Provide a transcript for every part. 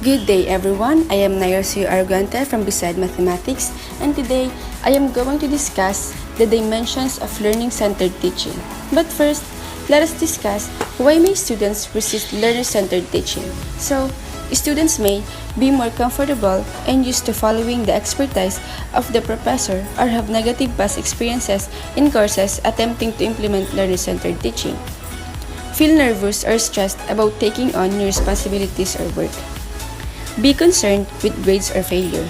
Good day everyone, I am Nayosu Arguante from Beside Mathematics, and today I am going to discuss the dimensions of learning-centered teaching. But first, let us discuss why may students resist learner-centered teaching. So, students may be more comfortable and used to following the expertise of the professor or have negative past experiences in courses attempting to implement learner-centered teaching. Feel nervous or stressed about taking on new responsibilities or work. Be concerned with grades or failure,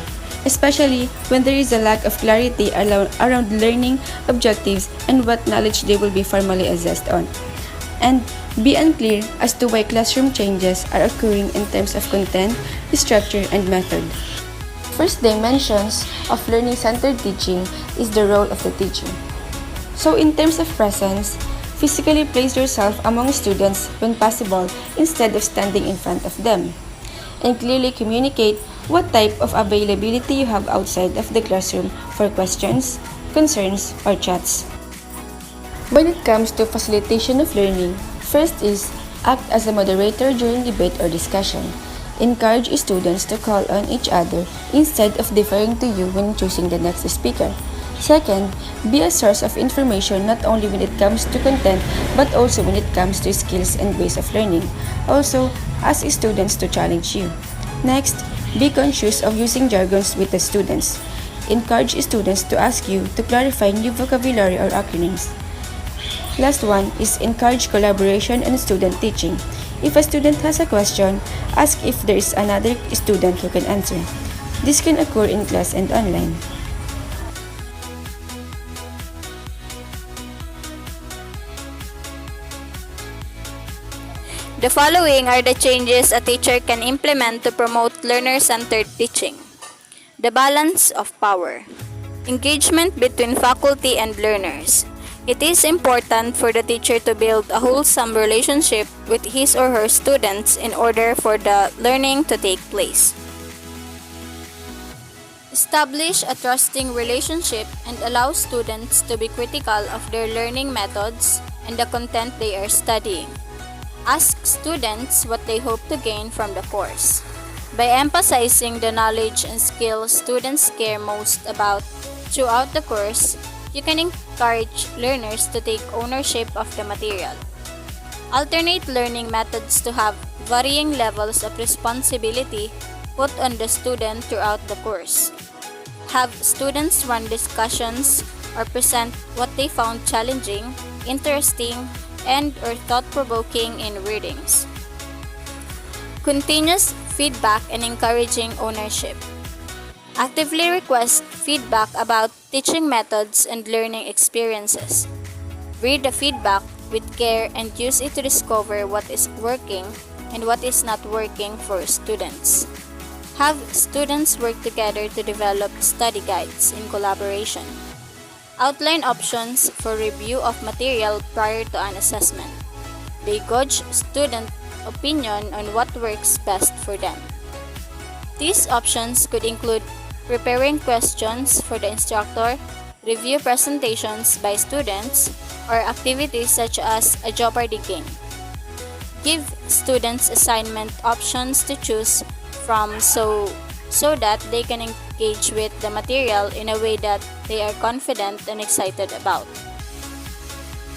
especially when there is a lack of clarity around learning objectives and what knowledge they will be formally assessed on. And be unclear as to why classroom changes are occurring in terms of content, structure, and method. First dimensions of learning-centered teaching is the role of the teacher. So in terms of presence, physically place yourself among students when possible instead of standing in front of them, and clearly communicate what type of availability you have outside of the classroom for questions, concerns, or chats. When it comes to facilitation of learning, first is act as a moderator during debate or discussion. Encourage students to call on each other instead of deferring to you when choosing the next speaker. Second, be a source of information not only when it comes to content but also when it comes to skills and ways of learning. Also, ask students to challenge you. Next, be conscious of using jargons with the students. Encourage students to ask you to clarify new vocabulary or acronyms. Last one is encourage collaboration and student teaching. If a student has a question, ask if there is another student who can answer. This can occur in class and online. The following are the changes a teacher can implement to promote learner-centered teaching. The balance of power. Engagement between faculty and learners. It is important for the teacher to build a wholesome relationship with his or her students in order for the learning to take place. Establish a trusting relationship and allow students to be critical of their learning methods and the content they are studying. Ask students what they hope to gain from the course. By emphasizing the knowledge and skills students care most about throughout the course, you can encourage learners to take ownership of the material. Alternate learning methods to have varying levels of responsibility put on the student throughout the course. Have students run discussions or present what they found challenging, interesting, and or thought-provoking in readings. Continuous feedback and encouraging ownership. Actively request feedback about teaching methods and learning experiences. Read the feedback with care and use it to discover what is working and what is not working for students. Have students work together to develop study guides in collaboration. Outline options for review of material prior to an assessment. They gauge student opinion on what works best for them. These options could include preparing questions for the instructor, review presentations by students, or activities such as a Jeopardy game. Give students assignment options to choose from so that they can engage with the material in a way that they are confident and excited about.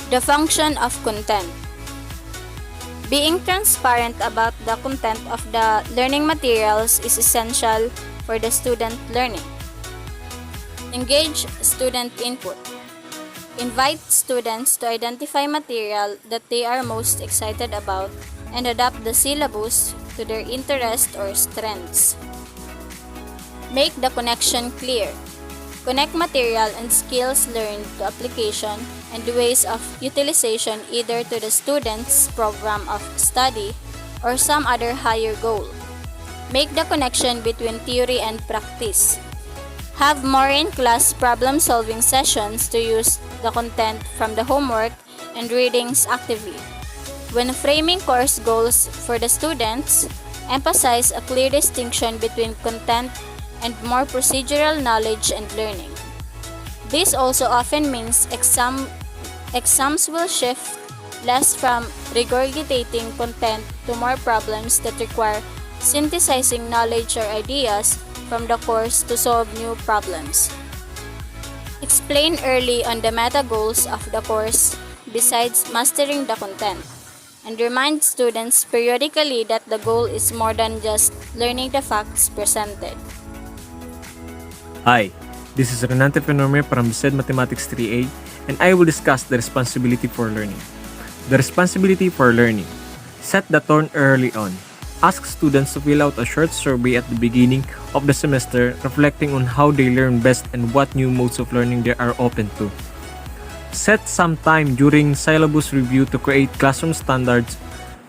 The function of content. Being transparent about the content of the learning materials is essential for the student learning. Engage student input. Invite students to identify material that they are most excited about and adapt the syllabus to their interest or strengths. Make the connection clear. Connect material and skills learned to application and ways of utilization either to the student's program of study or some other higher goal. Make the connection between theory and practice. Have more in-class problem-solving sessions to use the content from the homework and readings actively. When framing course goals for the students, emphasize a clear distinction between content and more procedural knowledge and learning. This also often means exams will shift less from regurgitating content to more problems that require synthesizing knowledge or ideas from the course to solve new problems. Explain early on the meta goals of the course besides mastering the content, and remind students periodically that the goal is more than just learning the facts presented. Hi, this is Renante Fenorme from BSED Mathematics 3A, and I will discuss the responsibility for learning. The responsibility for learning. Set the tone early on. Ask students to fill out a short survey at the beginning of the semester reflecting on how they learn best and what new modes of learning they are open to. Set some time during syllabus review to create classroom standards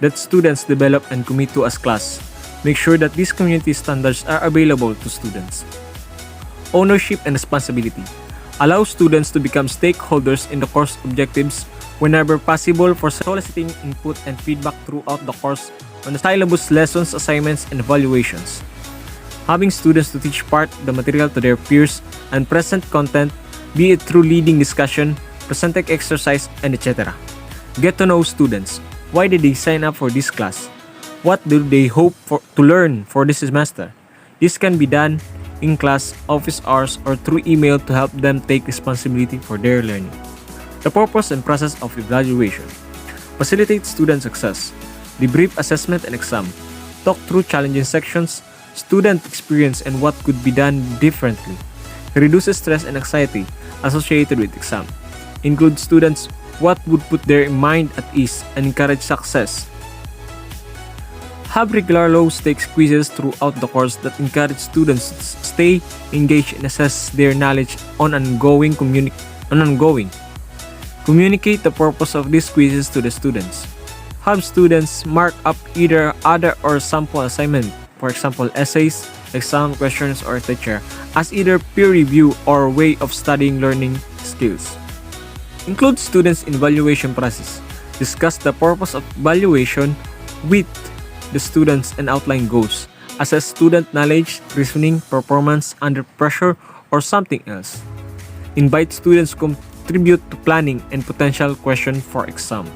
that students develop and commit to as class. Make sure that these community standards are available to students. Ownership and responsibility. Allow students to become stakeholders in the course objectives whenever possible for soliciting input and feedback throughout the course on the syllabus, lessons, assignments, and evaluations. Having students to teach part of the material to their peers and present content, be it through leading discussion, presenting exercise, and etc. Get to know students. Why did they sign up for this class? What do they hope to learn for this semester? This can be done in class, office hours, or through email to help them take responsibility for their learning. The purpose and process of evaluation. Facilitate student success. Debrief assessment and exam. Talk through challenging sections, student experience, and what could be done differently. Reduces stress and anxiety associated with exam. Include students what would put their mind at ease and encourage success. Have regular low-stakes quizzes throughout the course that encourage students to stay engaged and assess their knowledge on ongoing. Communicate the purpose of these quizzes to the students. Have students mark up either other or sample assignment, for example essays, exam questions, or teacher, as either peer review or way of studying learning skills. Include students in evaluation process. Discuss the purpose of evaluation with the students and outline goals. Assess student knowledge, reasoning, performance under pressure, or something else. Invite students to contribute to planning and potential question for exam.